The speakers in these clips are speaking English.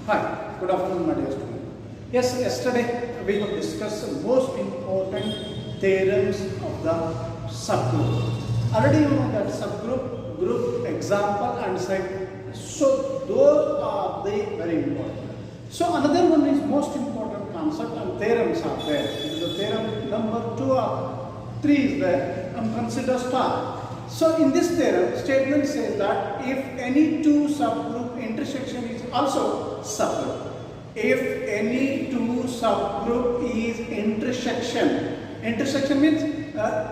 Hi, good afternoon, my dear student. Yes, yesterday we have discussed the most important theorems of the subgroup. Already you know that subgroup, group, example and set. So those are the very important. So another one is most important concept and theorems are there. It is the theorem number 2 or 3 is there and consider star. So in this theorem, statement says that if any two subgroup intersection is also subgroup. If any two subgroup is intersection means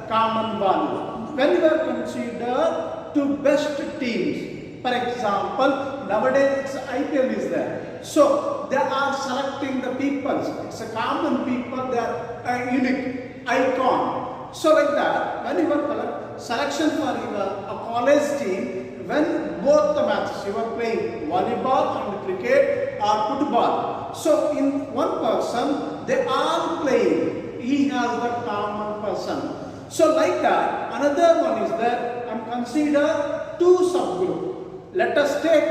common value. When you are consider two best teams, for example, nowadays IPL is there. So they are selecting the people. It's a common people. They are a unique icon. So like that, when you are selection for your college team, when both the matches you are playing volleyball and cricket or football. So in one person they are playing. He has the common person. So like that, another one is that consider two subgroup. Let us take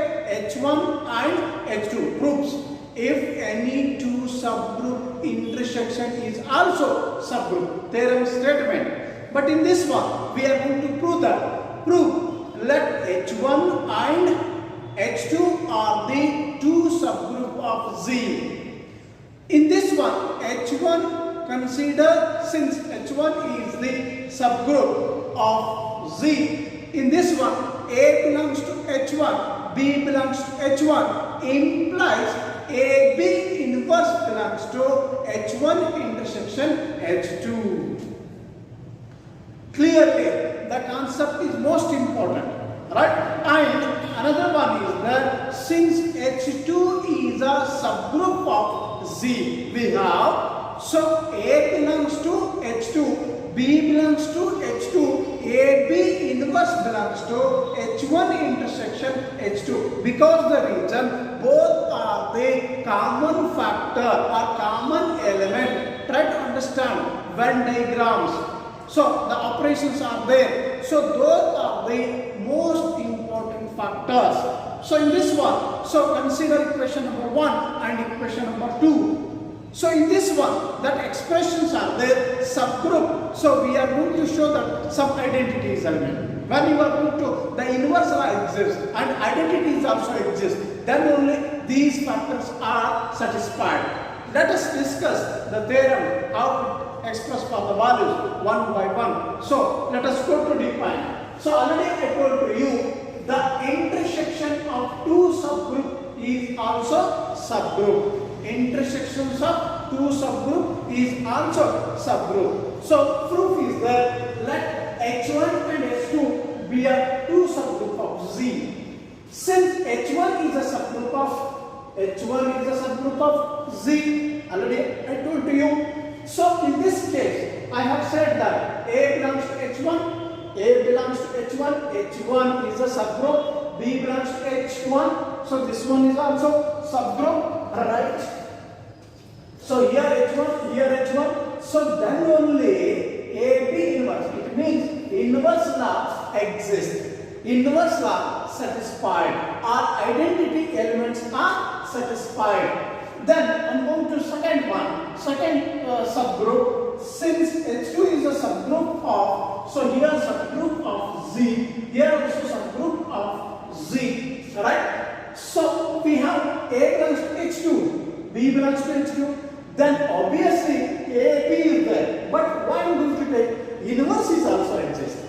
H1 and H2 proofs. If any two subgroup intersection is also subgroup, theorem statement. But in this one, we are going to prove that. Let H1 and H2 are the two subgroup of Z. In this one, H1 consider since H1 is the subgroup of Z. In this one, A belongs to H1, B belongs to H1 implies AB inverse belongs to H1 intersection H2. Clearly, the concept is most important, right? And another one is that since H2 is a subgroup of Z, we have so A belongs to H2, B belongs to H2, AB inverse belongs to H1 intersection H2. Because the reason both are the common factor or common element. Try to understand Venn diagrams. So the operations are there. So those are the most important factors. So in this one, so consider equation number 1 and equation number 2. So in this one, that expressions are there, subgroup. So we are going to show that some identities element. When you are going to, the inverse law exists and identities also exist. Then only these factors are satisfied. Let us discuss the theorem, how it express for the values one by one. So let us go to define. So already I told to you, the intersection of two subgroup is also subgroup. Intersections of two subgroup is also subgroup. So proof is that let H1 and H2 be a two subgroup of Z. Since H1 is a subgroup of Z, already I told to you. So in this case, I have said that A belongs to H1, A belongs to H1, H1 is a subgroup, B belongs to H1, so this one is also subgroup, right? So here H1, here H1, so then only AB inverse, it means inverse law exists. Inverse law satisfied, our identity elements are satisfied. Then I am going to second subgroup. Since H2 is a subgroup of, so here subgroup of Z, here also subgroup of Z, right? So we have A belongs to H2, B belongs to H2. Then obviously AB is there. But why am I going to take inverse is also exists.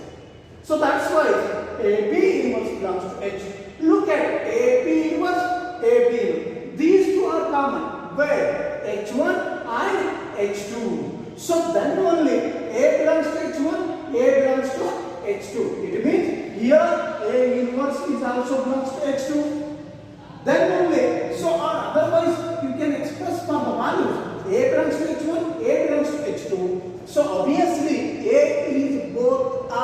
So that's why AB inverse belongs to H. Look at AB inverse, AB inverse. These two are common. Where? H1 and H2. So then only A belongs to H1, A belongs to H2. It means here A inverse is also belongs to H2. Then only, so or otherwise you can express for the values. A belongs to H1, A belongs to H2. So obviously A is both a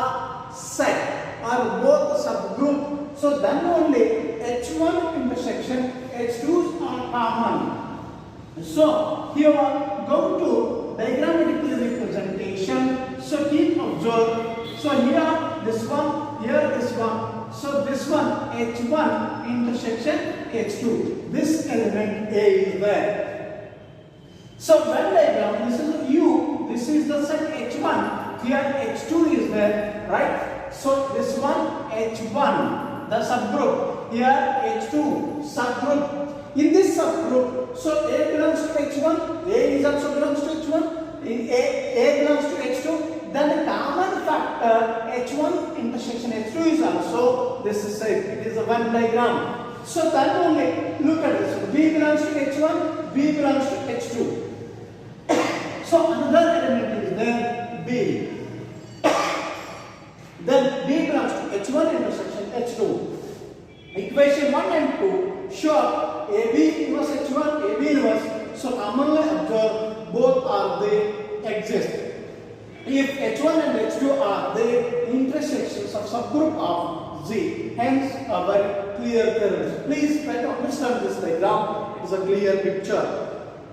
set or both subgroup. So then only H1 intersection H2s are common. So here go to diagrammatical representation. So keep observe. So here this one, here this one. So this one H1 intersection H2. This element A is there. So Venn diagram, this is U, this is the set H1, here H2 is there, right? So this one H1, the subgroup, here H2, subgroup. In this subgroup, so A belongs to H1, A is also belongs to H1, A belongs to H2, then the common factor H1 intersection H2 is also this is it is a Venn diagram. So then only look at this. So B belongs to H1, B belongs to H2. So another element is there B. Then B belongs to H1 intersection H2. Equation 1 and 2 show AB inverse H1, AB inverse. So commonly observe both are they exist. If H1 and H2 are the intersections of subgroup of Z, hence a very clear theorem. Please try to understand this diagram. It is a clear picture.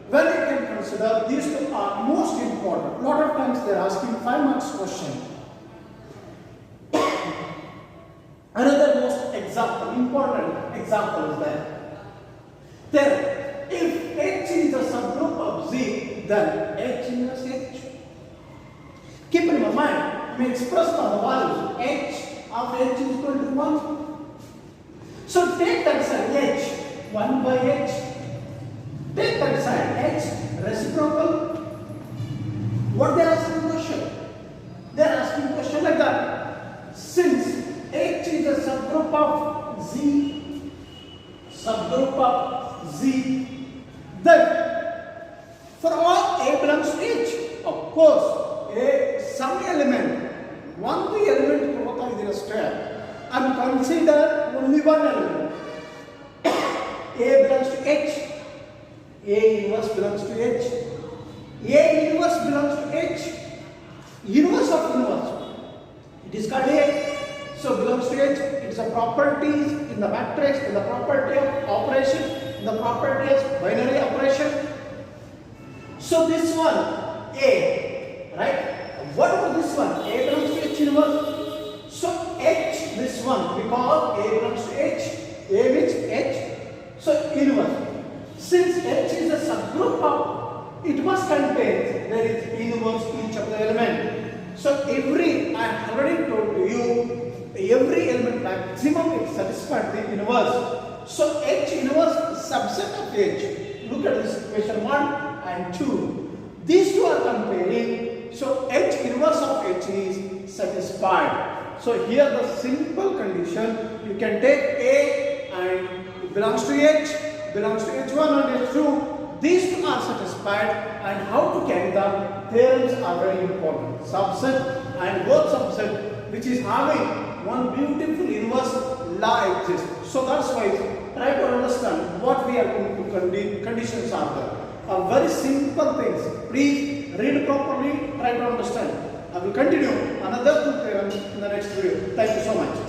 When you can consider these two are most important. Lot of times they are asking 5 marks question. Another most important example is there. Then, if H is a subgroup of Z, then H inverse H. Keep in your mind, we express the values H of H is equal to 1. So take that side H, 1 by H. Take that side H, reciprocal. What they are asking question? They are asking question like that. Since H is a subgroup of Z, then for all A belongs to H, of course, some element, one the element is there, and consider only one element. A belongs to H, A inverse belongs to H, A inverse belongs to H, inverse of inverse, it is called A. So belongs to H, it's a properties in the matrix, in the property of operation, in the property of binary operation. So this one, A, right? What about this one? A belongs to H inverse. So H, this one, because A belongs to H, A means H, so inverse. Since H is a subgroup of, it must contain, there is inverse each of the element. So I have already told to you, every element maximum it satisfies the inverse. So H inverse is subset of H. Look at this equation 1 and 2. These two are comparing. So H inverse of H is satisfied. So here the simple condition, you can take A and it belongs to H, belongs to H1 and H2. These two are satisfied, and how to carry the theorems are very important. Subset and both subset which is having one beautiful inverse law exists. So that's why try to understand what we are going to conditions are there. Very simple things. Please read properly, try to understand. I will continue another two theorems in the next video. Thank you so much.